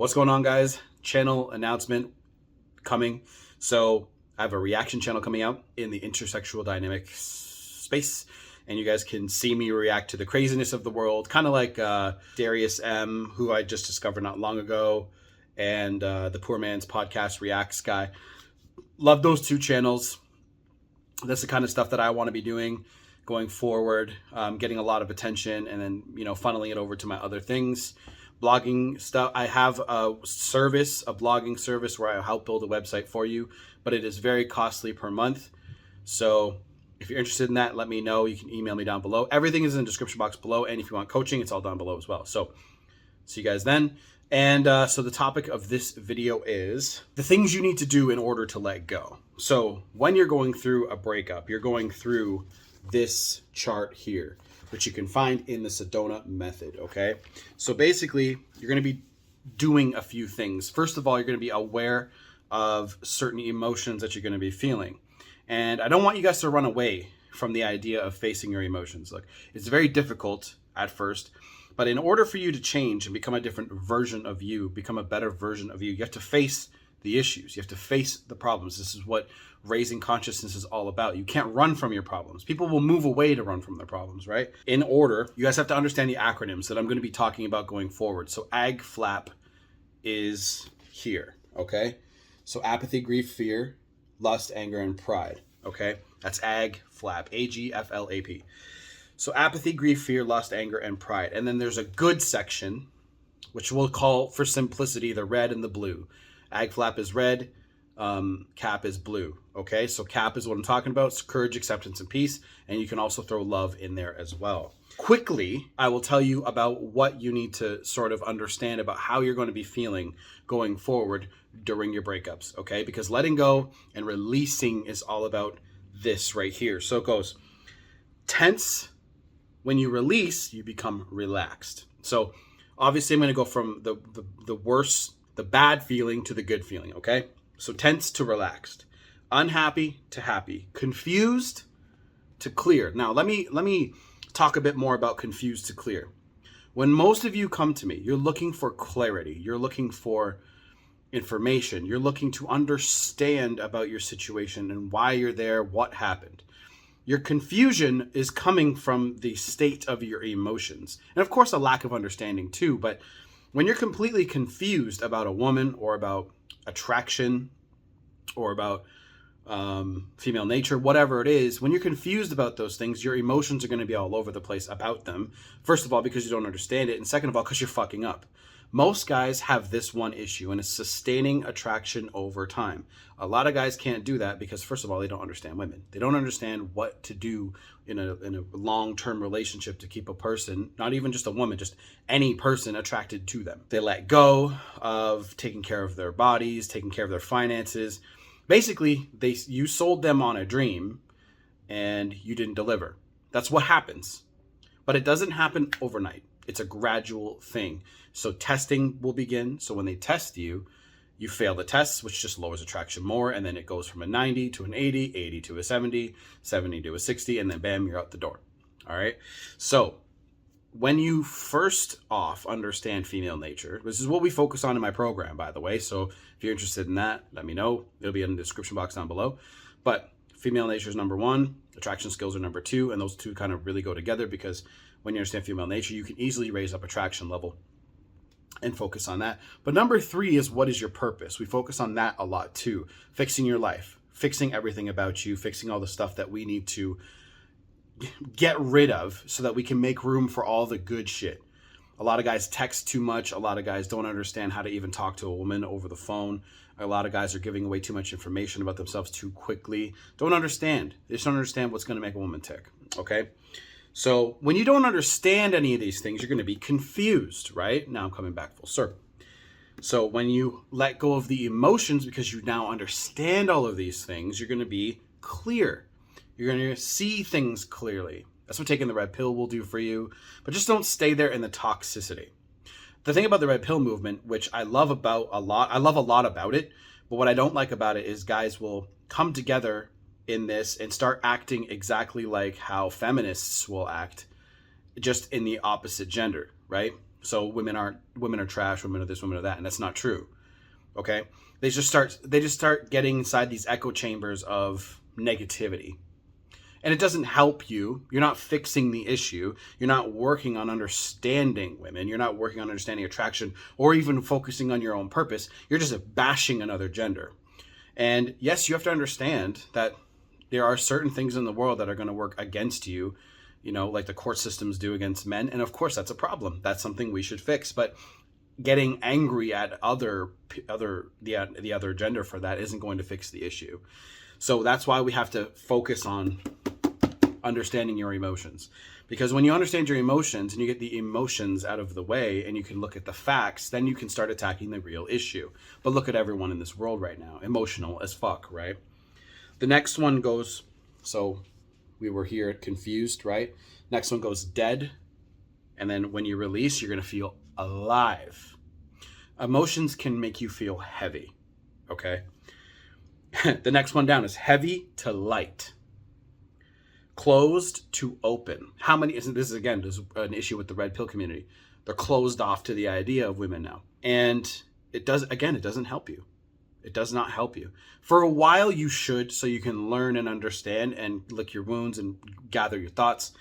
What's going on, guys? Channel announcement coming. So I have a reaction channel coming out in the intersexual dynamic space, and you guys can see me react to the craziness of the world, kind of like Darius M, who I just discovered not long ago, and the Poor Man's Podcast Reacts guy. Love those two channels. That's the kind of stuff that I want to be doing going forward, getting a lot of attention, and then funneling it over to my other things. Blogging stuff. I have a blogging service where I help build a website for you, but it is very costly per month. So if you're interested in that, let me know. You can email me down below. Everything is in the description box below, and if you want coaching, it's all down below as well. So see you guys then. And so the topic of this video is the things you need to do in order to let go. So when you're going through a breakup, you're going through this chart here, which you can find in the Sedona Method, okay? So basically, you're going to be doing a few things. First of all, you're going to be aware of certain emotions that you're going to be feeling. And I don't want you guys to run away from the idea of facing your emotions. Look, it's very difficult at first, but in order for you to change and become a different version of you, become a better version of you have to face the issues. You have to face the problems. This is what raising consciousness is all about. You can't run from your problems. People will move away to run from their problems, right? In order, you guys have to understand the acronyms that I'm going to be talking about going forward. So AGFLAP is here, okay? So apathy, grief, fear, lust, anger, and pride, okay? That's AGFLAP, AGFLAP. So apathy, grief, fear, lust, anger, and pride. And then there's a good section, which we'll call, for simplicity, the red and the blue. AGFLAP is red, CAP is blue, okay? So CAP is what I'm talking about. It's courage, acceptance, and peace. And you can also throw love in there as well. Quickly, I will tell you about what you need to sort of understand about how you're going to be feeling going forward during your breakups, okay? Because letting go and releasing is all about this right here. So it goes tense. When you release, you become relaxed. So obviously I'm going to go from the worst, the bad feeling to the good feeling, okay? So tense to relaxed, unhappy to happy, confused to clear. Now, let me talk a bit more about confused to clear. When most of you come to me, you're looking for clarity. You're looking for information. You're looking to understand about your situation and why you're there, what happened. Your confusion is coming from the state of your emotions. And of course, a lack of understanding too. But when you're completely confused about a woman or about attraction or about female nature, whatever it is, when you're confused about those things, your emotions are going to be all over the place about them. First of all, because you don't understand it. And second of all, because you're fucking up. Most guys have this one issue, and it's sustaining attraction over time. A lot of guys can't do that because, first of all, they don't understand women. They don't understand what to do in a long-term relationship to keep a person, not even just a woman, just any person attracted to them. They let go of taking care of their bodies, taking care of their finances. Basically, you sold them on a dream, and you didn't deliver. That's what happens. But it doesn't happen overnight. It's a gradual thing. So testing will begin. So when they test you, you fail the tests, which just lowers attraction more. And then it goes from a 90 to an 80, 80 to a 70, 70 to a 60, and then bam, you're out the door. All right. So when you first off understand female nature, this is what we focus on in my program, by the way. So if you're interested in that, let me know. It'll be in the description box down below. But female nature is number one. Attraction skills are number two. And those two kind of really go together because when you understand female nature, you can easily raise up attraction level and focus on that. But number three is, what is your purpose? We focus on that a lot too. Fixing your life, fixing everything about you, fixing all the stuff that we need to get rid of so that we can make room for all the good shit. A lot of guys text too much. A lot of guys don't understand how to even talk to a woman over the phone. A lot of guys are giving away too much information about themselves too quickly. Don't understand. They just don't understand what's going to make a woman tick. Okay? So when you don't understand any of these things, you're going to be confused, right? Now I'm coming back full circle. So when you let go of the emotions because you now understand all of these things, you're going to be clear. You're going to see things clearly. That's what taking the red pill will do for you. But just don't stay there in the toxicity. The thing about the red pill movement, which I love a lot about it, but what I don't like about it is guys will come together in this and start acting exactly like how feminists will act, just in the opposite gender, right? So women are trash, women are this, women are that, and that's not true. Okay? They just start getting inside these echo chambers of negativity. And it doesn't help you. You're not fixing the issue. You're not working on understanding women. You're not working on understanding attraction or even focusing on your own purpose. You're just bashing another gender. And yes, you have to understand that there are certain things in the world that are going to work against you, like the court systems do against men. And of course, that's a problem. That's something we should fix. But getting angry at the other gender for that isn't going to fix the issue. So that's why we have to focus on understanding your emotions. Because when you understand your emotions and you get the emotions out of the way and you can look at the facts, then you can start attacking the real issue. But look at everyone in this world right now, emotional as fuck, right? The next one goes, so we were here confused, right? Next one goes dead. And then when you release, you're going to feel alive. Emotions can make you feel heavy, okay? The next one down is heavy to light. Closed to open. This is again, there's an issue with the red pill community. They're closed off to the idea of women now. And it doesn't help you. It does not help you. For a while you should, so you can learn and understand and lick your wounds and gather your thoughts.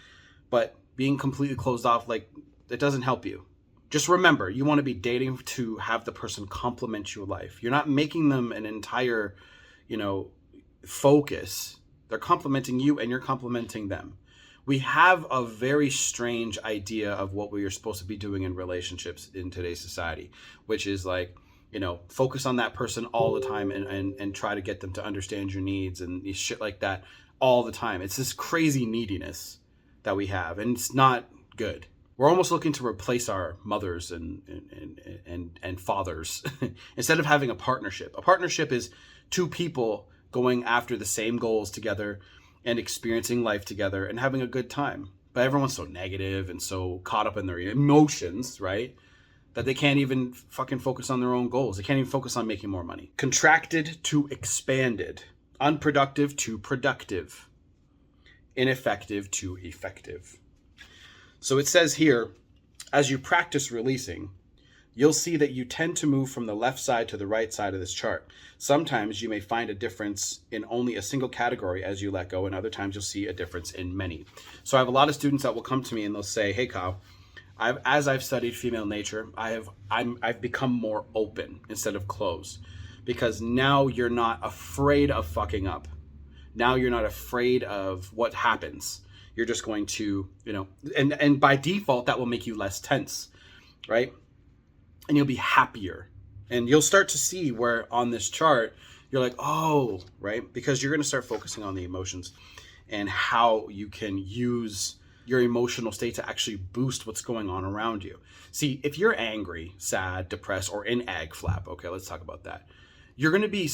But being completely closed off, it doesn't help you. Just remember, you want to be dating to have the person complement your life. You're not making them an entire, focus. They're complimenting you and you're complimenting them. We have a very strange idea of what we are supposed to be doing in relationships in today's society, which is focus on that person all the time and try to get them to understand your needs and shit like that all the time. It's this crazy neediness that we have, and it's not good. We're almost looking to replace our mothers and fathers instead of having a partnership. A partnership is two people going after the same goals together and experiencing life together and having a good time. But everyone's so negative and so caught up in their emotions, right? That they can't even fucking focus on their own goals. They can't even focus on making more money. Contracted to expanded. Unproductive to productive. Ineffective to effective. So it says here, as you practice releasing, you'll see that you tend to move from the left side to the right side of this chart. Sometimes you may find a difference in only a single category as you let go, and other times you'll see a difference in many. So I have a lot of students that will come to me and they'll say, hey Kyle, as I've studied female nature, I've become more open instead of closed, because now you're not afraid of fucking up. Now you're not afraid of what happens. You're just going to, and by default, that will make you less tense, right? And you'll be happier. And you'll start to see where on this chart, you're like, oh, right? Because you're going to start focusing on the emotions and how you can use your emotional state to actually boost what's going on around you. See, if you're angry, sad, depressed, or in ag flap, okay, let's talk about that. You're going to be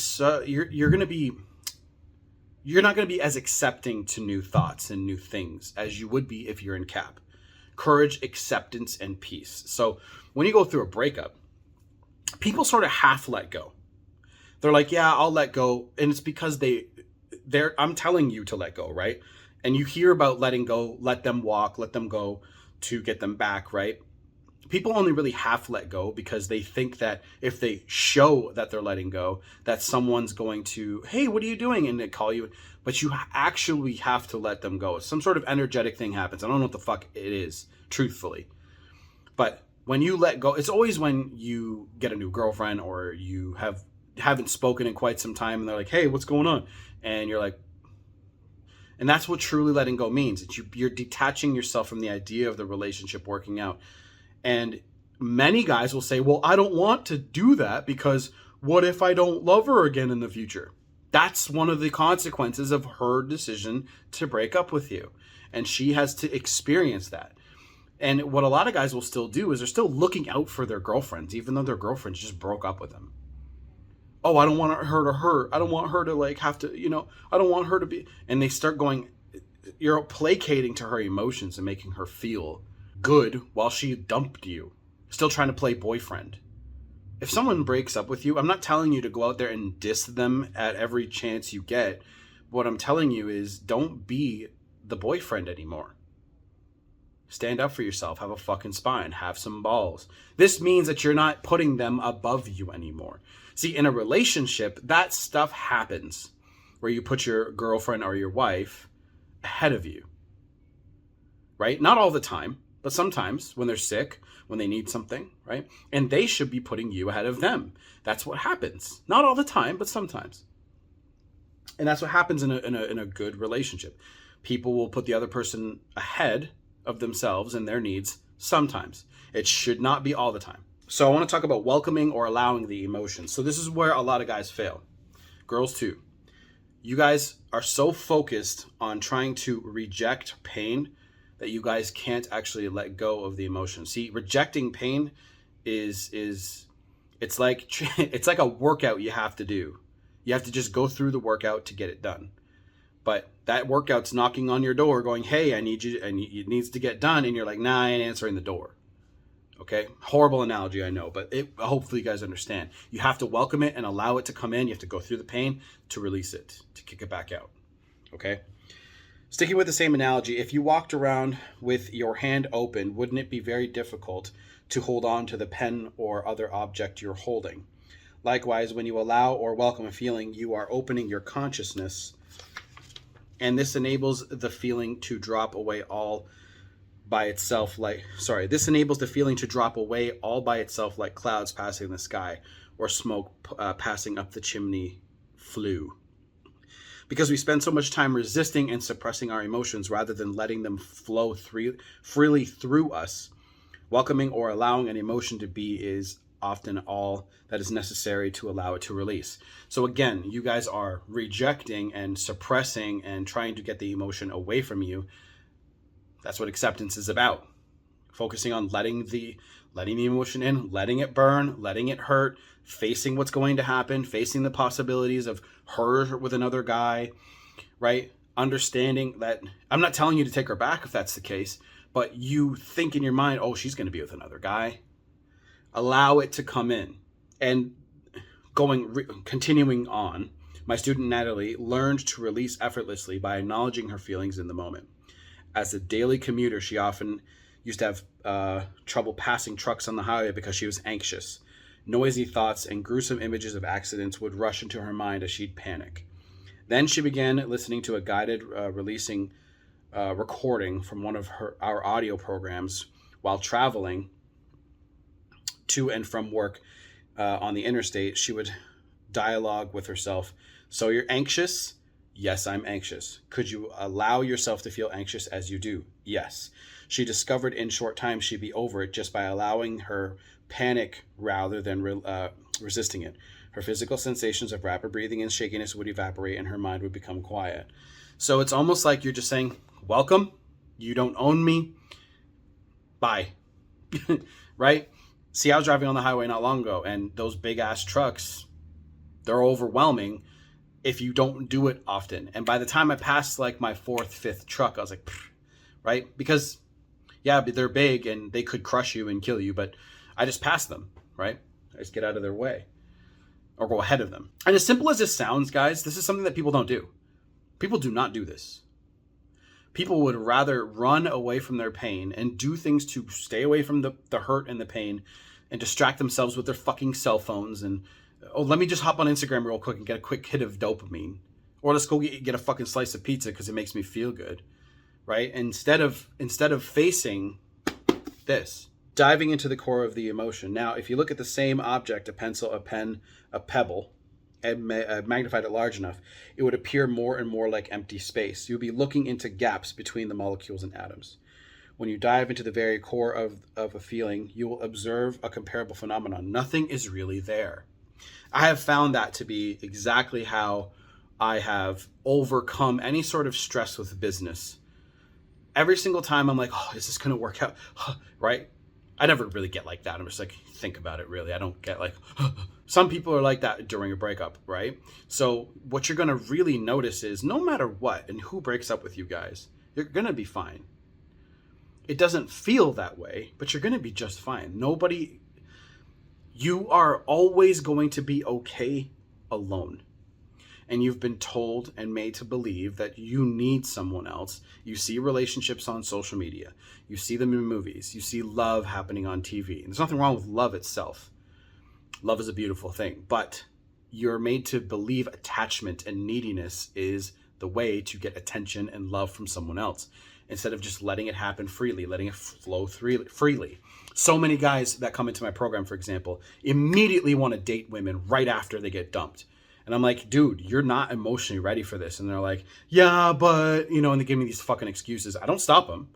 you're not going to be as accepting to new thoughts and new things as you would be if you're in cap. Courage, acceptance, and peace. So when you go through a breakup, people sort of half let go. They're like, yeah, I'll let go. And it's because I'm telling you to let go, right? And you hear about letting go, let them walk, let them go to get them back, right? People only really half let go because they think that if they show that they're letting go, that someone's going to, hey, what are you doing? And they call you. But you actually have to let them go. Some sort of energetic thing happens. I don't know what the fuck it is, truthfully. But when you let go, it's always when you get a new girlfriend or you haven't spoken in quite some time and they're like, hey, what's going on? And you're like, and that's what truly letting go means. You're detaching yourself from the idea of the relationship working out. And many guys will say, well, I don't want to do that because what if I don't love her again in the future? That's one of the consequences of her decision to break up with you. And she has to experience that. And what a lot of guys will still do is they're still looking out for their girlfriends, even though their girlfriends just broke up with them. Oh, I don't want her to hurt. I don't want her to have to, I don't want her to be. And they start going, you're placating to her emotions and making her feel good while she dumped you, still trying to play boyfriend. If someone breaks up with you, I'm not telling you to go out there and diss them at every chance you get. What I'm telling you is don't be the boyfriend anymore. Stand up for yourself. Have a fucking spine. Have some balls. This means that you're not putting them above you anymore. See, in a relationship, that stuff happens where you put your girlfriend or your wife ahead of you, right? Not all the time, but sometimes when they're sick, when they need something, right? And they should be putting you ahead of them. That's what happens. Not all the time, but sometimes. And that's what happens in a good relationship. People will put the other person ahead of themselves and their needs sometimes. It should not be all the time. So I want to talk about welcoming or allowing the emotions. So this is where a lot of guys fail. Girls too. You guys are so focused on trying to reject pain that you guys can't actually let go of the emotion. See, rejecting pain is it's like a workout you have to do. You have to just go through the workout to get it done. But that workout's knocking on your door going, hey, I need you, and it needs to get done. And you're like, nah, I ain't answering the door. Okay. Horrible analogy, I know, but hopefully you guys understand. You have to welcome it and allow it to come in. You have to go through the pain to release it, to kick it back out. Okay. Sticking with the same analogy, if you walked around with your hand open, wouldn't it be very difficult to hold on to the pen or other object you're holding? Likewise, when you allow or welcome a feeling, you are opening your consciousness, and this enables the feeling to drop away all by itself like clouds passing in the sky or smoke passing up the chimney flue. Because we spend so much time resisting and suppressing our emotions rather than letting them flow freely through us, welcoming or allowing an emotion to be is often all that is necessary to allow it to release. So again, you guys are rejecting and suppressing and trying to get the emotion away from you. That's what acceptance is about. Focusing on letting the emotion in, letting it burn, letting it hurt, facing what's going to happen, facing the possibilities of her with another guy, right? Understanding that I'm not telling you to take her back if that's the case, but you think in your mind, oh, she's going to be with another guy. Allow it to come in. And continuing on, my student Natalie learned to release effortlessly by acknowledging her feelings in the moment. As a daily commuter, she often used to have trouble passing trucks on the highway because she was anxious. Noisy thoughts and gruesome images of accidents would rush into her mind as she'd panic. Then she began listening to a guided releasing recording from one of our audio programs while traveling to and from work on the interstate. She would dialogue with herself. So you're anxious? Yes, I'm anxious. Could you allow yourself to feel anxious as you do? Yes. She discovered in short time she'd be over it just by allowing her panic rather than resisting it. Her physical sensations of rapid breathing and shakiness would evaporate and her mind would become quiet. So it's almost like you're just saying, welcome, you don't own me, bye, right? See, I was driving on the highway not long ago, and those big ass trucks, they're overwhelming if you don't do it often. And by the time I passed like my fourth, fifth truck, I was like, pfft, right? Because yeah, they're big and they could crush you and kill you, but I just passed them, right? I just get out of their way or go ahead of them. And as simple as this sounds, guys, this is something that people don't do. People do not do this. People would rather run away from their pain and do things to stay away from the hurt and the pain and distract themselves with their fucking cell phones and, oh, let me just hop on Instagram real quick and get a quick hit of dopamine. Or let's go get a fucking slice of pizza because it makes me feel good, right? Instead of facing this, diving into the core of the emotion. Now, if you look at the same object, a pencil, a pen, a pebble, and magnified it large enough, it would appear more and more like empty space. You'll be looking into gaps between the molecules and atoms. When you dive into the very core of a feeling, you will observe a comparable phenomenon. Nothing is really there. I have found that to be exactly how I have overcome any sort of stress with business. Every single time I'm like, oh, is this going to work out? Right? I never really get like that. I'm just like, think about it, really. I don't get like, some people are like that during a breakup, right? So what you're going to really notice is no matter what and who breaks up with you guys, you're going to be fine. It doesn't feel that way, but you're going to be just fine. You are always going to be okay alone. and you've been told and made to believe that you need someone else. You see relationships on social media. You see them in movies. You see love happening on TV. And there's nothing wrong with love itself. Love is a beautiful thing. But you're made to believe attachment and neediness is the way to get attention and love from someone else, instead of just letting it happen freely, letting it flow freely. So many guys that come into my program, for example, immediately want to date women right after they get dumped. And I'm like, dude, you're not emotionally ready for this. And they're like, yeah, but, and they give me these fucking excuses. I don't stop them.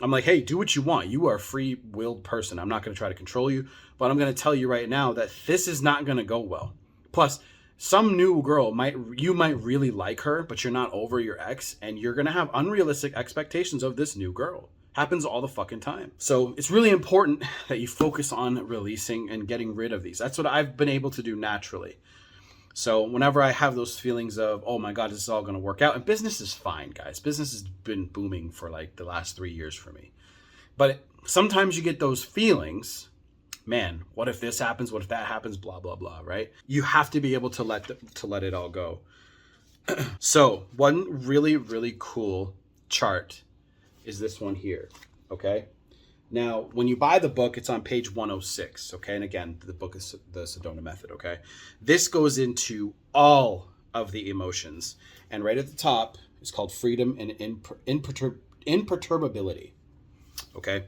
I'm like, hey, do what you want. You are a free-willed person. I'm not going to try to control you, but I'm going to tell you right now that this is not going to go well. Plus, some new girl you might really like her, but you're not over your ex, and you're going to have unrealistic expectations of this new girl. Happens all the fucking time. So it's really important that you focus on releasing and getting rid of these. That's what I've been able to do naturally. So whenever I have those feelings of, oh my God, this is all going to work out. And business is fine, guys. Business has been booming for like the last 3 years for me. But sometimes you get those feelings, man, what if this happens? What if that happens? Blah, blah, blah, right? You have to be able to let it all go. So one really, really cool chart is this one here, okay? Now, when you buy the book, it's on page 106, okay? And again, the book is the Sedona Method, okay? This goes into all of the emotions. And right at the top is called freedom and imperturbability, okay?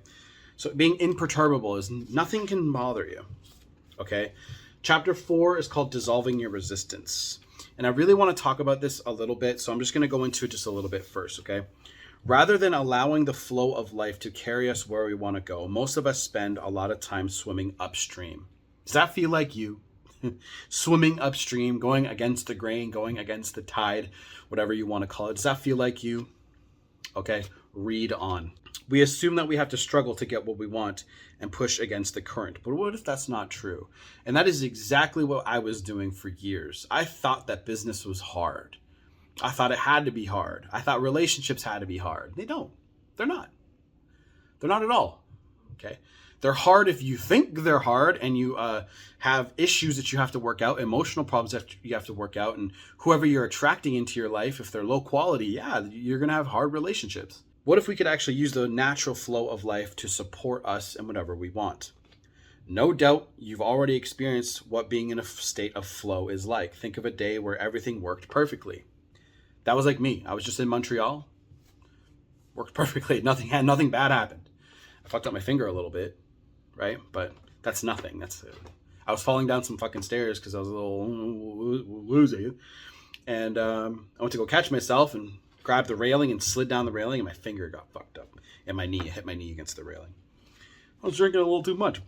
So being imperturbable is nothing can bother you, okay? Chapter 4 is called dissolving your resistance. And I really want to talk about this a little bit, so I'm just going to go into it just a little bit first, okay? Rather than allowing the flow of life to carry us where we want to go, most of us spend a lot of time swimming upstream. Does that feel like you? Swimming upstream, going against the grain, going against the tide, whatever you want to call it. Does that feel like you? Okay, read on. We assume that we have to struggle to get what we want and push against the current. But what if that's not true? And that is exactly what I was doing for years. I thought that business was hard. I thought it had to be hard. I thought relationships had to be hard. They don't. They're not. They're not at all. Okay? They're hard if you think they're hard and you have issues that you have to work out, emotional problems that you have to work out, and whoever you're attracting into your life, if they're low quality, yeah, you're going to have hard relationships. What if we could actually use the natural flow of life to support us in whatever we want? No doubt you've already experienced what being in a state of flow is like. Think of a day where everything worked perfectly. That was like me. I was just in Montreal. Worked perfectly. Nothing bad happened. I fucked up my finger a little bit, right? But that's nothing. I was falling down some fucking stairs because I was a little woozy. And I went to go catch myself and grabbed the railing and slid down the railing, and my finger got fucked up. And I hit my knee against the railing. I was drinking a little too much.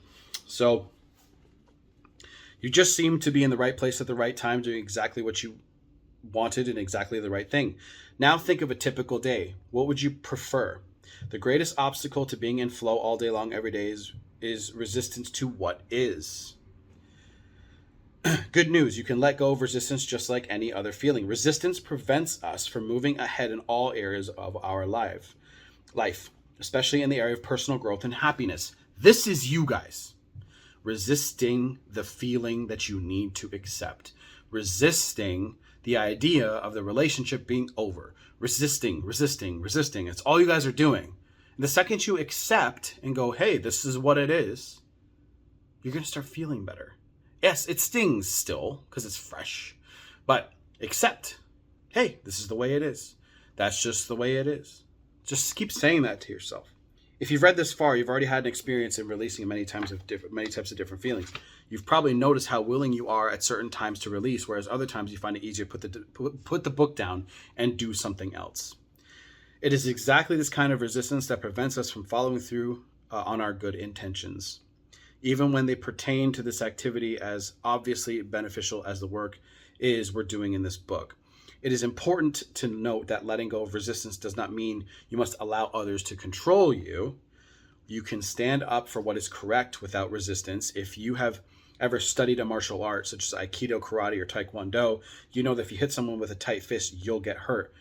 So you just seem to be in the right place at the right time, doing exactly what you wanted and exactly the right thing. Now think of a typical day. What would you prefer? The greatest obstacle to being in flow all day long every day is resistance to what is. Good news, you can let go of resistance just like any other feeling. Resistance prevents us from moving ahead in all areas of our life, especially in the area of personal growth and happiness. This is you guys. Resisting the feeling that you need to accept. Resisting the idea of the relationship being over. Resisting. It's all you guys are doing. And the second you accept and go, hey, this is what it is, you're going to start feeling better. Yes, it stings still because it's fresh, but accept, hey, this is the way it is. That's just the way it is. Just keep saying that to yourself. If you've read this far, you've already had an experience in releasing many types of different feelings. You've probably noticed how willing you are at certain times to release, whereas other times you find it easier to put the book down and do something else. It is exactly this kind of resistance that prevents us from following through on our good intentions. Even when they pertain to this activity as obviously beneficial as the work is we're doing in this book. It is important to note that letting go of resistance does not mean you must allow others to control you. You can stand up for what is correct without resistance. If you have ever studied a martial art such as Aikido, karate, or Taekwondo, you know that if you hit someone with a tight fist, you'll get hurt.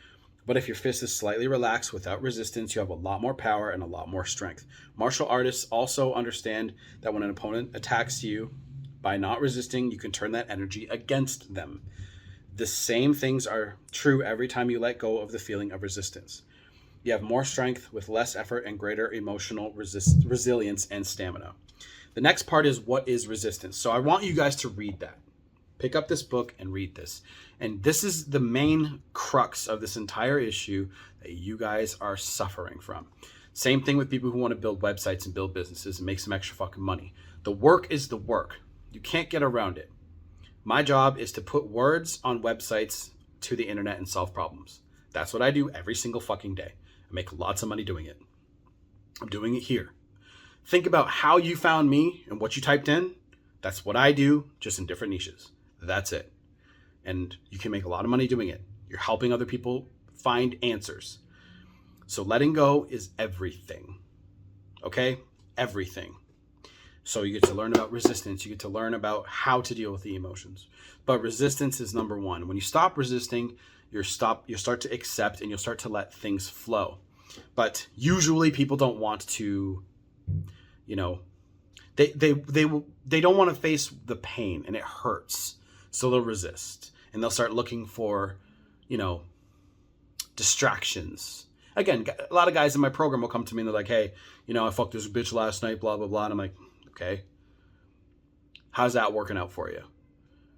But if your fist is slightly relaxed without resistance, you have a lot more power and a lot more strength. Martial artists also understand that when an opponent attacks you, by not resisting, you can turn that energy against them. The same things are true every time you let go of the feeling of resistance. You have more strength with less effort and greater emotional resilience and stamina. The next part is, what is resistance? So I want you guys to read that. Pick up this book and read this. And this is the main crux of this entire issue that you guys are suffering from. Same thing with people who want to build websites and build businesses and make some extra fucking money. The work is the work. You can't get around it. My job is to put words on websites to the internet and solve problems. That's what I do every single fucking day. I make lots of money doing it. I'm doing it here. Think about how you found me and what you typed in. That's what I do, just in different niches. That's it. And you can make a lot of money doing it. You're helping other people find answers. So letting go is everything. Okay? Everything. So you get to learn about resistance. You get to learn about how to deal with the emotions. But resistance is number one. When you stop resisting, you'll start to accept and you'll start to let things flow. But usually people don't want to, they don't want to face the pain, and it hurts. So they'll resist, and they'll start looking for, distractions. Again, a lot of guys in my program will come to me and they're like, hey, I fucked this bitch last night, blah, blah, blah. And I'm like, okay, how's that working out for you?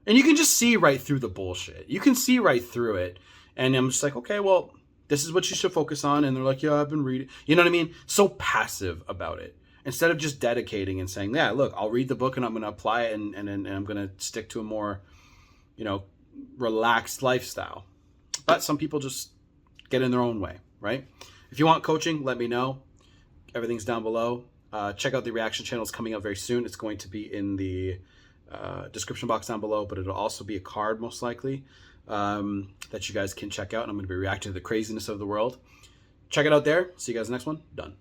And you can just see right through the bullshit. You can see right through it. And I'm just like, okay, well, this is what you should focus on. And they're like, yeah, I've been reading. You know what I mean? So passive about it. Instead of just dedicating and saying, yeah, look, I'll read the book and I'm going to apply it and I'm going to stick to a more, relaxed lifestyle. But some people just get in their own way, right? If you want coaching, let me know. Everything's down below. Check out the reaction channels coming up very soon. It's going to be in the description box down below, but it'll also be a card most likely that you guys can check out. And I'm going to be reacting to the craziness of the world. Check it out there. See you guys next one. Done.